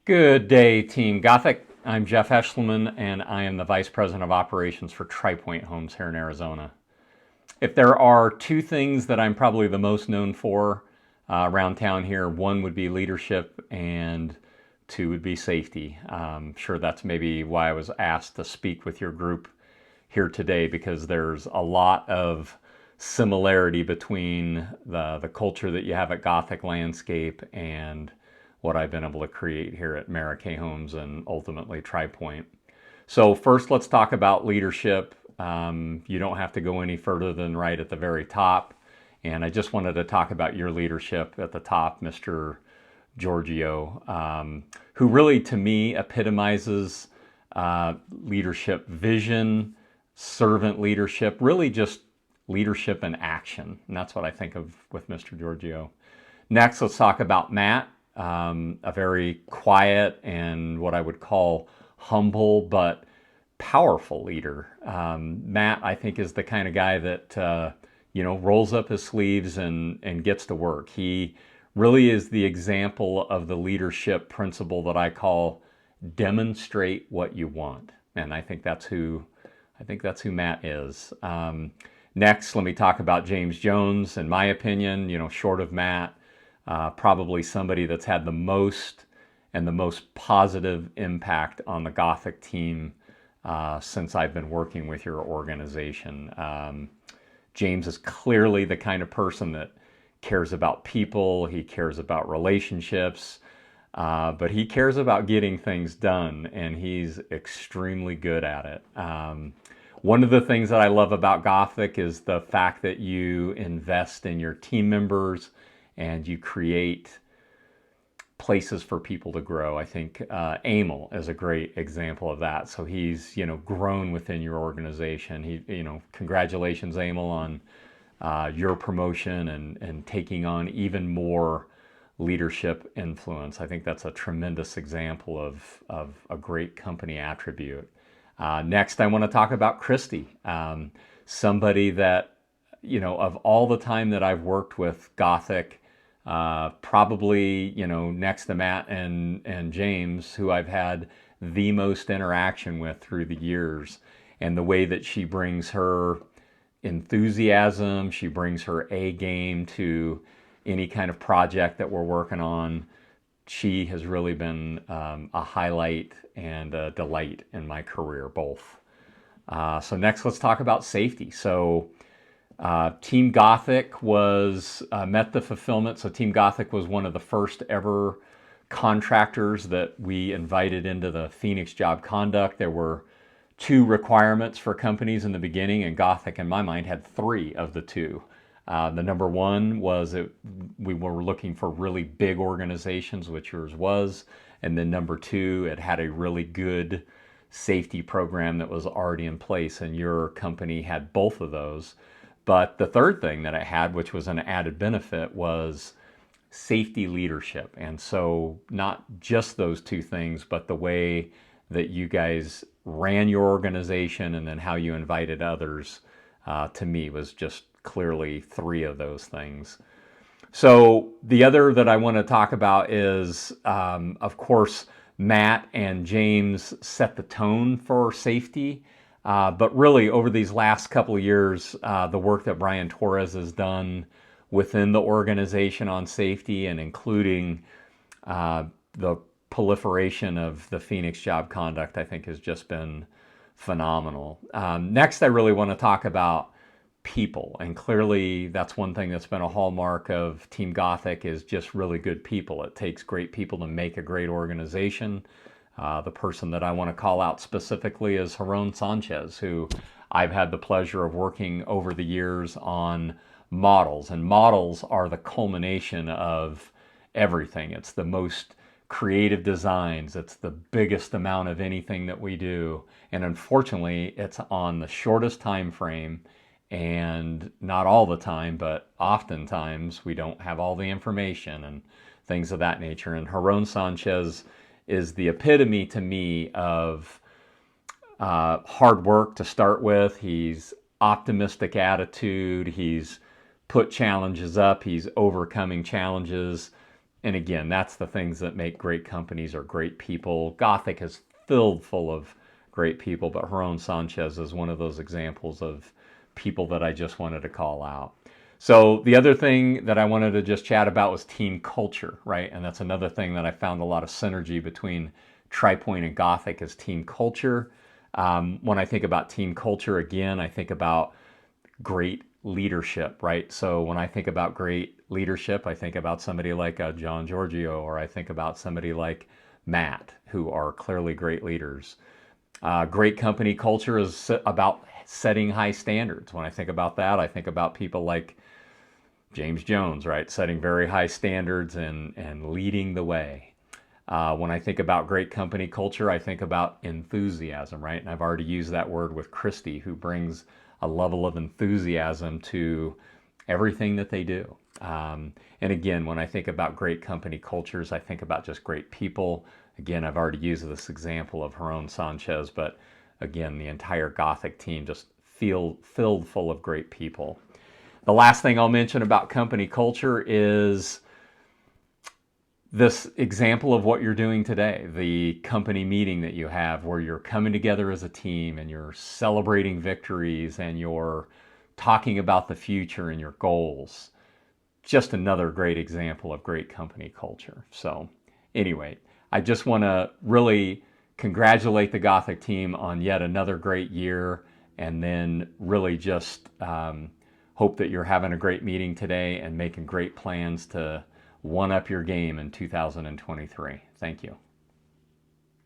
Good day, Team Gothic. I'm Jeff Eschelman, and I am the Vice President of Operations for TriPoint Homes here in Arizona. If there are two things that I'm probably the most known for around town here, one would be leadership and two would be safety. I'm sure that's maybe why I was asked to speak with your group here today, because there's a lot of similarity between the culture that you have at Gothic Landscape and what I've been able to create here at Maracay Homes and ultimately TriPoint. So first, let's talk about leadership. You don't have to go any further than right at the very top. And I just wanted to talk about your leadership at the top, Mr. Giorgio, who really, to me, epitomizes leadership vision, servant leadership, really just leadership in action. And that's what I think of with Mr. Giorgio. Next, let's talk about Matt, a very quiet and what I would call humble but powerful leader. Matt, I think, is the kind of guy that rolls up his sleeves and gets to work. He really is the example of the leadership principle that I call demonstrate what you want, and I think that's who Matt is. Next, let me talk about James Jones. In my opinion, short of Matt, probably somebody that's had the most positive impact on the Gothic team since I've been working with your organization. James is clearly the kind of person that cares about people, he cares about relationships, but he cares about getting things done, and he's extremely good at it. One of the things that I love about Gothic is the fact that you invest in your team members and you create places for people to grow. I think Emil is a great example of that. So he's grown within your organization. Congratulations, Emil, on your promotion and taking on even more leadership influence. I think that's a tremendous example of a great company attribute. Next, I want to talk about Christy, somebody that, of all the time that I've worked with Gothic, probably, next to Matt and James, who I've had the most interaction with through the years, and the way that she brings her enthusiasm, she brings her A game to any kind of project that we're working on. She has really been a highlight and a delight in my career, both. So next, let's talk about safety. So Team Gothic was met the fulfillment. So Team Gothic was one of the first ever contractors that we invited into the Phoenix Job Conduct. There were two requirements for companies in the beginning, and Gothic, in my mind, had three of the two. The number one was we were looking for really big organizations, which yours was. And then number two, it had a really good safety program that was already in place, and your company had both of those. But the third thing that it had, which was an added benefit, was safety leadership. And so not just those two things, but the way that you guys ran your organization and then how you invited others, to me, was just clearly three of those things. So the other that I want to talk about is, of course, Matt and James set the tone for safety. But really, over these last couple of years, the work that Brian Torres has done within the organization on safety, and including the proliferation of the Phoenix Job Conduct, I think has just been phenomenal. Next, I really want to talk about people, and clearly that's one thing that's been a hallmark of Team Gothic, is just really good people. It takes great people to make a great organization. The person that I want to call out specifically is Jaron Sanchez, who I've had the pleasure of working over the years on models, and models are the culmination of everything. It's the most creative designs, it's the biggest amount of anything that we do, and unfortunately it's on the shortest time frame. And not all the time, but oftentimes we don't have all the information and things of that nature. And Jaron Sanchez is the epitome to me of hard work to start with. He's optimistic attitude. He's put challenges up. He's overcoming challenges. And again, that's the things that make great companies or great people. Gothic is filled full of great people, but Jaron Sanchez is one of those examples of people that I just wanted to call out. So the other thing that I wanted to just chat about was team culture, right? And that's another thing that I found a lot of synergy between TriPoint and Gothic is team culture. When I think about team culture, again, I think about great leadership, right? So when I think about great leadership, I think about somebody like John Giorgio, or I think about somebody like Matt, who are clearly great leaders. Great company culture is about setting high standards. When I think about that, I think about people like James Jones, right? Setting very high standards and leading the way. When I think about great company culture, I think about enthusiasm, right? And I've already used that word with Christy, who brings a level of enthusiasm to everything that they do. And again, when I think about great company cultures, I think about just great people. Again, I've already used this example of Jaron Sanchez, but again, the entire Gothic team just filled full of great people. The last thing I'll mention about company culture is this example of what you're doing today, the company meeting that you have where you're coming together as a team and you're celebrating victories and you're talking about the future and your goals. Just another great example of great company culture. So anyway, I just want to really congratulate the Gothic team on yet another great year, and then really just hope that you're having a great meeting today and making great plans to one up your game in 2023. Thank you.